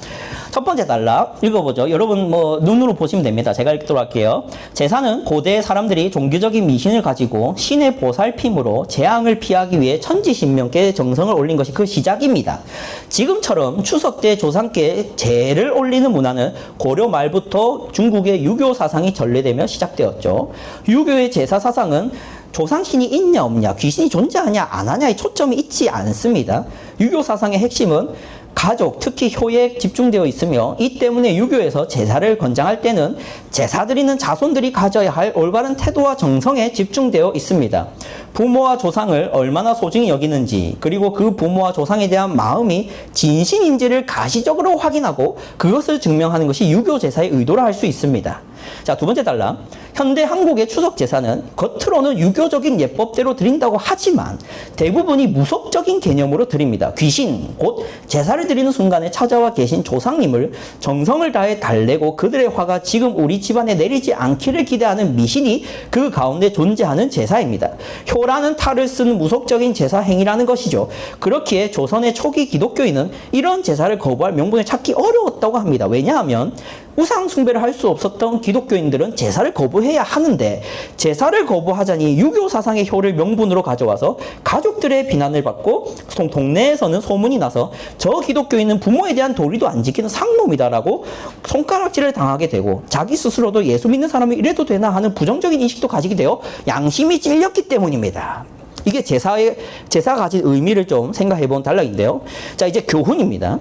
[SPEAKER 1] 첫 번째 단락 읽어보죠. 여러분 뭐 눈으로 보시면 됩니다. 제가 읽도록 할게요. 제사는 고대 사람들이 종교적인 미신을 가지고 신의 보살핌으로 재앙을 피하기 위해 천지신명께 정성을 올린 것이 그 시작입니다. 지금처럼 추석 때 조상께 제를 올리는 문화는 고려 말부터 중국의 유교 사상이 전래되며 시작되었죠. 유교의 제사 사상은 조상신이 있냐 없냐, 귀신이 존재하냐 안 하냐에 초점이 있지 않습니다. 유교 사상의 핵심은 가족, 특히 효에 집중되어 있으며 이 때문에 유교에서 제사를 권장할 때는 제사 드리는 자손들이 가져야 할 올바른 태도와 정성에 집중되어 있습니다. 부모와 조상을 얼마나 소중히 여기는지, 그리고 그 부모와 조상에 대한 마음이 진심인지를 가시적으로 확인하고 그것을 증명하는 것이 유교 제사의 의도라 할 수 있습니다. 자, 두 번째 단락. 현대 한국의 추석 제사는 겉으로는 유교적인 예법대로 드린다고 하지만 대부분이 무속적인 개념으로 드립니다. 귀신, 곧 제사를 드리는 순간에 찾아와 계신 조상님을 정성을 다해 달래고 그들의 화가 지금 우리 집안에 내리지 않기를 기대하는 미신이 그 가운데 존재하는 제사입니다. 효라는 탈을 쓴 무속적인 제사 행위라는 것이죠. 그렇기에 조선의 초기 기독교인은 이런 제사를 거부할 명분을 찾기 어려웠다고 합니다. 왜냐하면 우상 숭배를 할 수 없었던 기독교인들은 제사를 거부해야 하는데 제사를 거부하자니 유교 사상의 효를 명분으로 가져와서 가족들의 비난을 받고 동네에서는 소문이 나서 저 기독교인은 부모에 대한 도리도 안 지키는 상놈이다라고 손가락질을 당하게 되고 자기 스스로도 예수 믿는 사람이 이래도 되나 하는 부정적인 인식도 가지게 되어 양심이 찔렸기 때문입니다. 이게 제사가 가진 의미를 좀 생각해 본 단락인데요. 자, 이제 교훈입니다.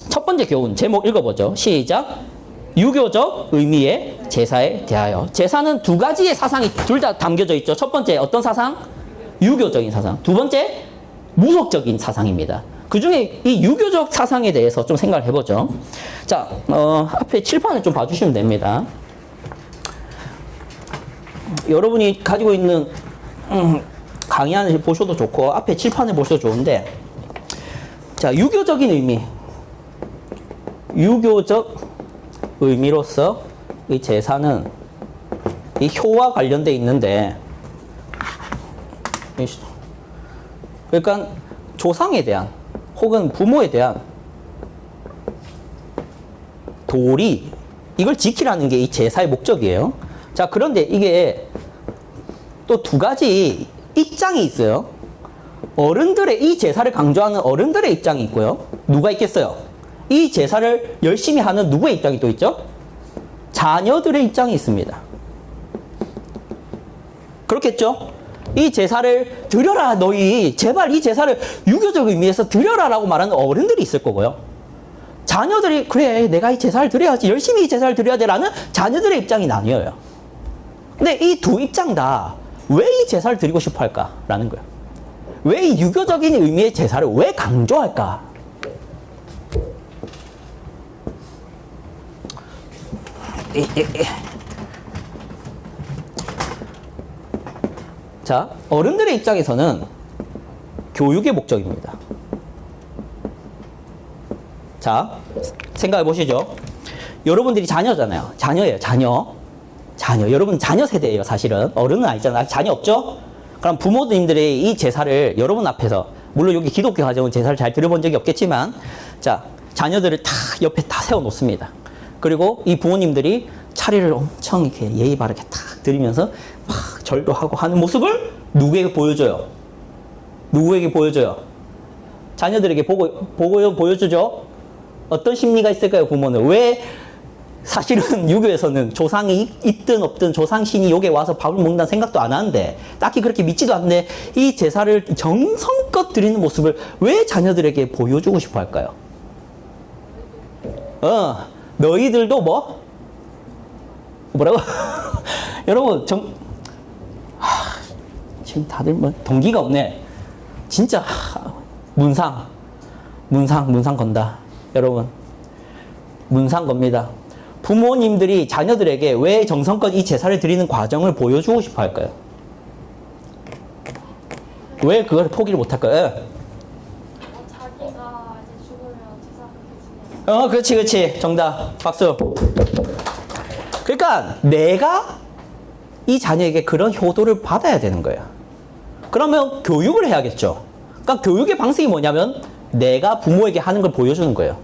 [SPEAKER 1] 첫 번째 교훈 제목 읽어보죠. 시작. 유교적 의미의 제사에 대하여. 제사는 두 가지의 사상이 둘 다 담겨져 있죠. 첫 번째 어떤 사상? 유교적인 사상. 두 번째 무속적인 사상입니다. 그 중에 이 유교적 사상에 대해서 좀 생각을 해보죠. 자, 앞에 칠판을 좀 봐주시면 됩니다. 여러분이 가지고 있는 강의안을 보셔도 좋고 앞에 칠판을 보셔도 좋은데, 자, 유교적인 의미, 유교적 의미로서 이 제사는 이 효와 관련돼 있는데, 그러니까 조상에 대한 혹은 부모에 대한 도리, 이걸 지키라는 게 이 제사의 목적이에요. 자, 그런데 이게 또 두 가지 입장이 있어요. 어른들의, 이 제사를 강조하는 어른들의 입장이 있고요. 누가 있겠어요? 이 제사를 열심히 하는 누구의 입장이 또 있죠? 자녀들의 입장이 있습니다. 그렇겠죠? 이 제사를 드려라, 너희 제발 이 제사를 유교적 의미에서 드려라 라고 말하는 어른들이 있을 거고요. 자녀들이 그래, 내가 이 제사를 드려야지, 열심히 이 제사를 드려야 돼 라는 자녀들의 입장이 나뉘어요. 근데 이 두 입장 다 왜 이 제사를 드리고 싶어 할까 라는 거예요. 왜 이 유교적인 의미의 제사를 왜 강조할까? 자, 어른들의 입장에서는 교육의 목적입니다. 자, 생각해 보시죠. 여러분들이 자녀잖아요. 자녀예요, 자녀. 여러분 자녀 세대예요, 사실은. 어른은 아니잖아요. 자녀 없죠? 그럼 부모님들의 이 제사를 여러분 앞에서, 물론 여기 기독교 가정은 제사를 잘 드려본 적이 없겠지만, 자, 자녀들을 다 옆에 다 세워놓습니다. 그리고 이 부모님들이 차례를 엄청 이렇게 예의 바르게 탁 드리면서 막 절도 하고 하는 모습을 누구에게 보여줘요? 누구에게 보여줘요? 자녀들에게 보여주죠? 어떤 심리가 있을까요, 부모는? 왜 사실은 유교에서는 조상이 있든 없든 조상신이 여기에 와서 밥을 먹는다는 생각도 안 하는데, 딱히 그렇게 믿지도 않는데 이 제사를 정성껏 드리는 모습을 왜 자녀들에게 보여주고 싶어 할까요? 너희들도 뭐? 뭐라고? 여러분, 지금 다들 뭐 동기가 없네. 진짜 문상 건다. 여러분, 문상 겁니다. 부모님들이 자녀들에게 왜 정성껏 이 제사를 드리는 과정을 보여주고 싶어 할까요? 왜 그걸 포기를 못 할까요?
[SPEAKER 2] 자기가 이제 죽으면 제사 그렇게 지내요.
[SPEAKER 1] 그렇지. 정답. 박수. 그러니까 내가 이 자녀에게 그런 효도를 받아야 되는 거예요. 그러면 교육을 해야겠죠. 그러니까 교육의 방식이 뭐냐면 내가 부모에게 하는 걸 보여주는 거예요.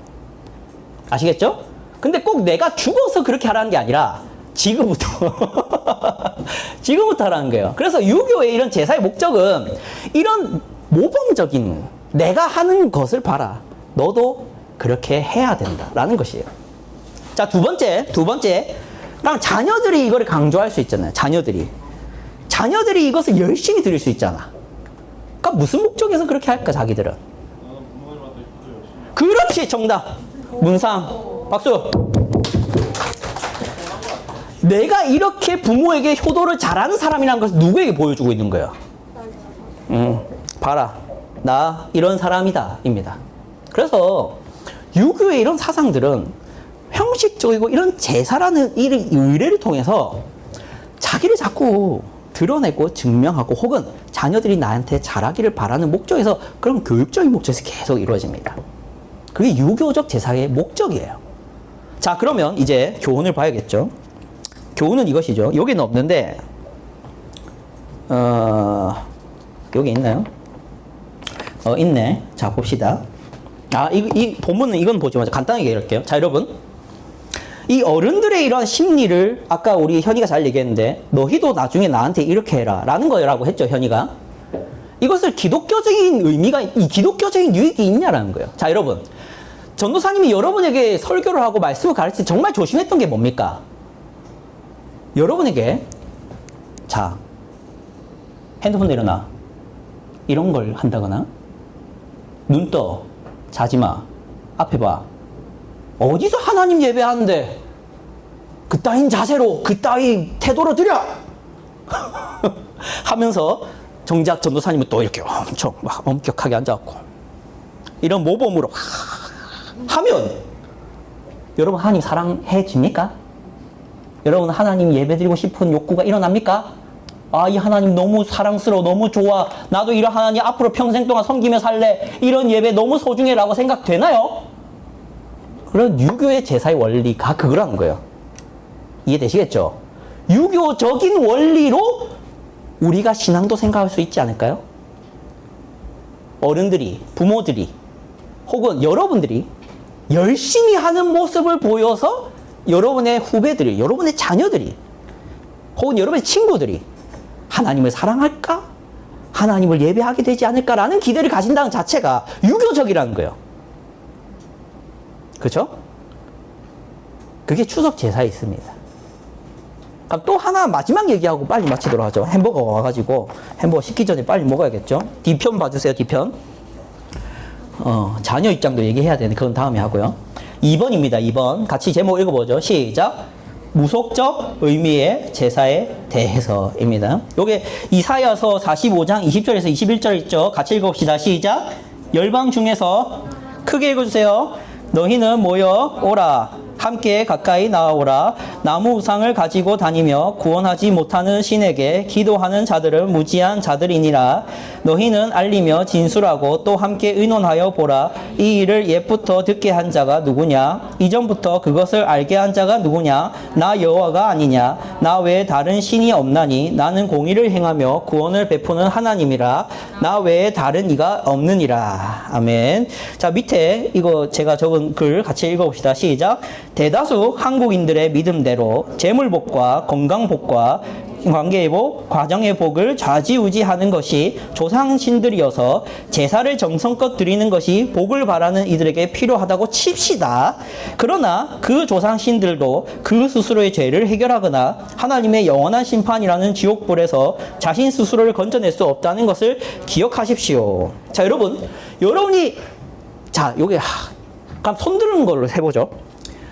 [SPEAKER 1] 아시겠죠? 근데 꼭 내가 죽어서 그렇게 하라는 게 아니라 지금부터 지금부터 하라는 거예요. 그래서 유교의 이런 제사의 목적은 이런 모범적인 내가 하는 것을 봐라, 너도 그렇게 해야 된다라는 것이에요. 자, 두 번째 그럼 자녀들이 이거를 강조할 수 있잖아요. 자녀들이 이것을 열심히 드릴 수 있잖아. 그러니까 무슨 목적에서 그렇게 할까, 자기들은? 그렇지, 정답. 문상. 박수. 내가 이렇게 부모에게 효도를 잘하는 사람이라는 것을 누구에게 보여주고 있는 거예요? 봐라, 나 이런 사람이다 입니다. 그래서 유교의 이런 사상들은 형식적이고 이런 제사라는 이 의례를 통해서 자기를 자꾸 드러내고 증명하고 혹은 자녀들이 나한테 잘하기를 바라는 목적에서 그런 교육적인 목적에서 계속 이루어집니다. 그게 유교적 제사의 목적이에요. 자, 그러면 이제 교훈을 봐야겠죠. 교훈은 이것이죠. 여기는 없는데 여기 있나요? 있네. 자, 봅시다. 이 본문은 이건 보지 마세요. 간단하게 얘기할게요. 자, 여러분, 이 어른들의 이런 심리를 아까 우리 현이가 잘 얘기했는데, 너희도 나중에 나한테 이렇게 해라 라는 거라고 했죠, 현이가. 이것을 기독교적인 의미가, 이 기독교적인 유익이 있냐라는 거예요. 자, 여러분, 전도사님이 여러분에게 설교를 하고 말씀을 가르칠 때 정말 조심했던 게 뭡니까? 여러분에게, 자, 핸드폰 내려놔, 이런 걸 한다거나, 눈 떠, 자지 마, 앞에 봐, 어디서 하나님 예배하는데 그따윈 자세로 그따위 태도로 드려 하면서 정작 전도사님은 또 이렇게 엄청 막 엄격하게 앉아갖고 이런 모범으로 하면 여러분 하나님 사랑해집니까? 여러분 하나님 예배드리고 싶은 욕구가 일어납니까? 아, 이 하나님 너무 사랑스러워, 너무 좋아. 나도 이런 하나님 앞으로 평생 동안 섬기며 살래. 이런 예배 너무 소중해라고 생각되나요? 그런 유교의 제사의 원리가 그거라는 거예요. 이해되시겠죠? 유교적인 원리로 우리가 신앙도 생각할 수 있지 않을까요? 어른들이, 부모들이, 혹은 여러분들이 열심히 하는 모습을 보여서 여러분의 후배들이, 여러분의 자녀들이, 혹은 여러분의 친구들이 하나님을 사랑할까? 하나님을 예배하게 되지 않을까라는 기대를 가진다는 자체가 유교적이라는 거예요. 그렇죠? 그게 추석 제사에 있습니다. 그럼 또 하나 마지막 얘기하고 빨리 마치도록 하죠. 햄버거가 와가지고 햄버거 식기 전에 빨리 먹어야겠죠. 뒤편 봐주세요. 뒤편. 자녀 입장도 얘기해야 되는데 그건 다음에 하고요. 2번입니다. 2번. 같이 제목 읽어보죠. 시작. 무속적 의미의 제사에 대해서입니다. 요게 이사야서 45장 20절에서 21절 있죠. 같이 읽어봅시다. 시작. 열방 중에서 크게 읽어주세요. 너희는 모여 오라. 함께 가까이 나아오라. 나무 우상을 가지고 다니며 구원하지 못하는 신에게 기도하는 자들은 무지한 자들이니라. 너희는 알리며 진술하고 또 함께 의논하여 보라. 이 일을 옛부터 듣게 한 자가 누구냐? 이전부터 그것을 알게 한 자가 누구냐? 나 여호와가 아니냐? 나 외에 다른 신이 없나니? 나는 공의를 행하며 구원을 베푸는 하나님이라. 나 외에 다른 이가 없느니라. 아멘. 자, 밑에 이거 제가 적은 글 같이 읽어봅시다. 시작. 대다수 한국인들의 믿음대로 재물복과 건강복과 관계의 복, 과정의 복을 좌지우지하는 것이 조상신들이어서 제사를 정성껏 드리는 것이 복을 바라는 이들에게 필요하다고 칩시다. 그러나 그 조상신들도 그 스스로의 죄를 해결하거나 하나님의 영원한 심판이라는 지옥불에서 자신 스스로를 건져낼 수 없다는 것을 기억하십시오. 자, 여러분이 자, 요게 그럼 손 드는 걸로 해보죠.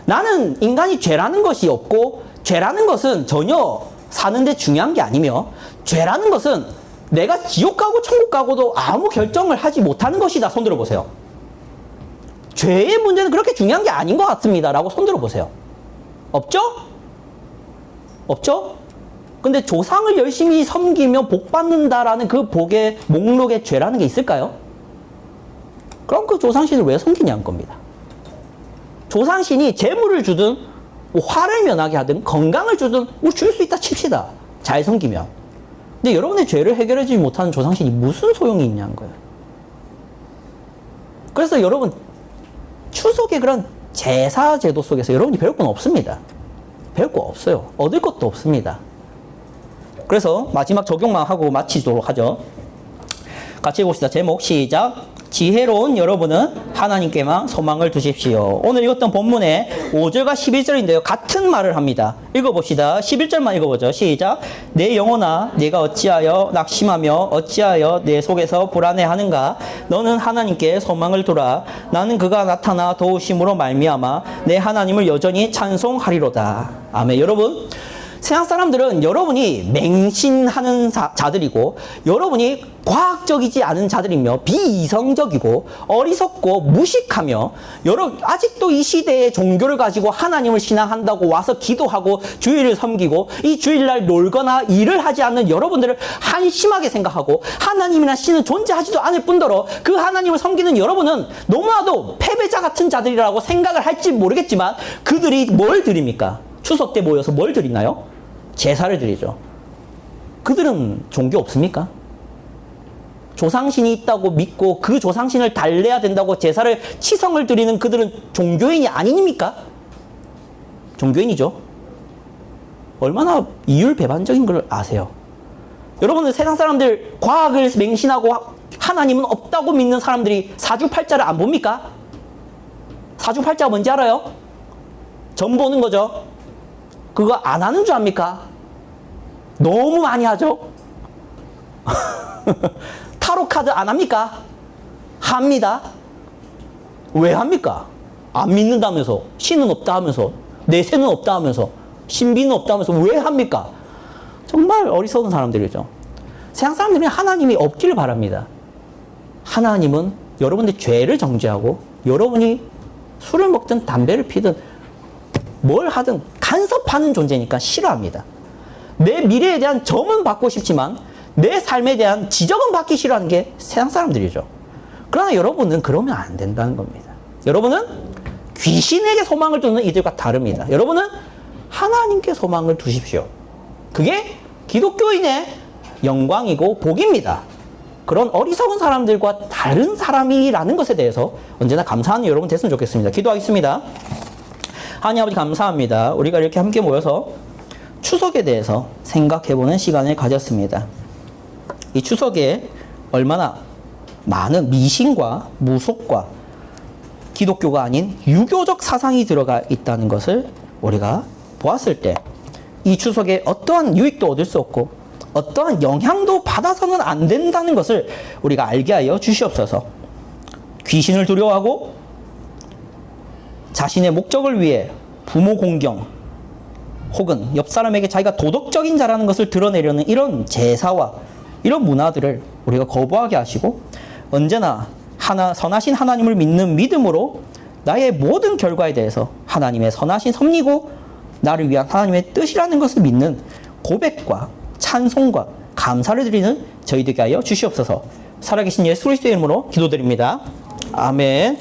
[SPEAKER 1] 나는 인간이 죄라는 것이 없고 죄라는 것은 전혀 사는데 중요한 게 아니며 죄라는 것은 내가 지옥 가고 천국 가고도 아무 결정을 하지 못하는 것이다. 손 들어보세요. 죄의 문제는 그렇게 중요한 게 아닌 것 같습니다. 라고 손 들어보세요. 없죠? 없죠? 근데 조상을 열심히 섬기며 복 받는다라는 그 복의 목록에 죄라는 게 있을까요? 그럼 그 조상신을 왜 섬기냐는 겁니다. 조상신이 재물을 주든 화를 면하게 하든 건강을 주든 줄 수 있다 칩시다. 잘 섬기면. 근데 여러분의 죄를 해결해주지 못하는 조상신이 무슨 소용이 있냐는 거예요. 그래서 여러분 추석의 그런 제사 제도 속에서 여러분이 배울 건 없습니다. 배울 거 없어요. 얻을 것도 없습니다. 그래서 마지막 적용만 하고 마치도록 하죠. 같이 해봅시다. 제목 시작. 지혜로운 여러분은 하나님께만 소망을 두십시오. 오늘 읽었던 본문의 5절과 11절인데요. 같은 말을 합니다. 읽어봅시다. 11절만 읽어보죠. 시작. 내 영혼아 내가 어찌하여 낙심하며 어찌하여 내 속에서 불안해하는가? 너는 하나님께 소망을 두라. 나는 그가 나타나 도우심으로 말미암아 내 하나님을 여전히 찬송하리로다. 아멘. 여러분, 세상 사람들은 여러분이 맹신하는 자들이고 여러분이 과학적이지 않은 자들이며 비이성적이고 어리석고 무식하며 아직도 이 시대의 종교를 가지고 하나님을 신앙한다고 와서 기도하고 주일을 섬기고 이 주일날 놀거나 일을 하지 않는 여러분들을 한심하게 생각하고 하나님이나 신은 존재하지도 않을 뿐더러 그 하나님을 섬기는 여러분은 너무나도 패배자 같은 자들이라고 생각을 할지 모르겠지만 그들이 뭘 드립니까? 추석 때 모여서 뭘 드리나요? 제사를 드리죠. 그들은 종교 없습니까? 조상신이 있다고 믿고 그 조상신을 달래야 된다고 제사를 치성을 드리는 그들은 종교인이 아닙니까? 종교인이죠. 얼마나 이율배반적인 걸 아세요? 여러분은 세상 사람들 과학을 맹신하고 하나님은 없다고 믿는 사람들이 사주팔자를 안 봅니까? 사주팔자가 뭔지 알아요? 점 보는 거죠. 그거 안 하는 줄 압니까? 너무 많이 하죠? 타로 카드 안 합니까? 합니다. 왜 합니까? 안 믿는다면서, 신은 없다 하면서, 내세는 없다 하면서, 신비는 없다 하면서 왜 합니까? 정말 어리석은 사람들이죠. 세상 사람들은 하나님이 없기를 바랍니다. 하나님은 여러분의 죄를 정죄하고 여러분이 술을 먹든 담배를 피든 뭘 하든 간섭하는 존재니까 싫어합니다. 내 미래에 대한 점은 받고 싶지만 내 삶에 대한 지적은 받기 싫어하는 게 세상 사람들이죠. 그러나 여러분은 그러면 안 된다는 겁니다. 여러분은 귀신에게 소망을 두는 이들과 다릅니다. 여러분은 하나님께 소망을 두십시오. 그게 기독교인의 영광이고 복입니다. 그런 어리석은 사람들과 다른 사람이라는 것에 대해서 언제나 감사하는 여러분 됐으면 좋겠습니다. 기도하겠습니다. 하나님 아버지 감사합니다. 우리가 이렇게 함께 모여서 추석에 대해서 생각해보는 시간을 가졌습니다. 이 추석에 얼마나 많은 미신과 무속과 기독교가 아닌 유교적 사상이 들어가 있다는 것을 우리가 보았을 때 이 추석에 어떠한 유익도 얻을 수 없고 어떠한 영향도 받아서는 안 된다는 것을 우리가 알게 하여 주시옵소서. 귀신을 두려워하고 자신의 목적을 위해 부모 공경 혹은 옆 사람에게 자기가 도덕적인 자라는 것을 드러내려는 이런 제사와 이런 문화들을 우리가 거부하게 하시고 언제나 선하신 하나님을 믿는 믿음으로 나의 모든 결과에 대해서 하나님의 선하신 섭리고 나를 위한 하나님의 뜻이라는 것을 믿는 고백과 찬송과 감사를 드리는 저희들에게 하여 주시옵소서. 살아계신 예수 그리스도의 이름으로 기도드립니다. 아멘.